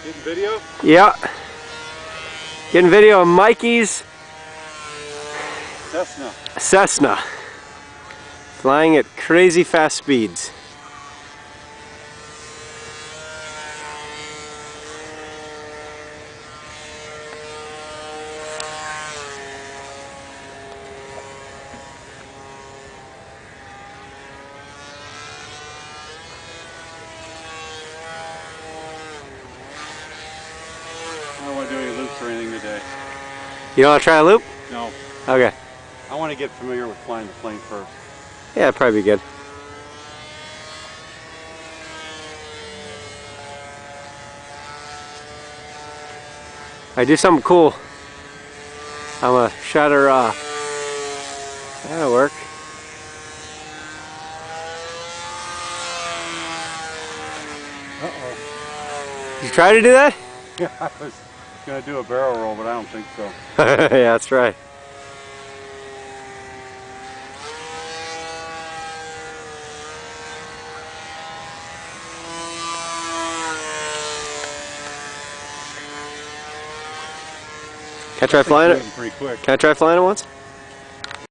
Getting video? Yeah. Getting video of Mikey's Cessna. Flying at crazy fast speeds. I don't want to do any loops or anything today. You don't want to try a loop? No. Okay. I want to get familiar with flying the plane first. Yeah, it'd probably be good. I do something cool. I'm a shutter that'll work. Uh-oh. You try to do that? Yeah, I was going to do a barrel roll, but I don't think so. Yeah, that's right. Can I try flying it? Pretty quick. Can I try flying it once?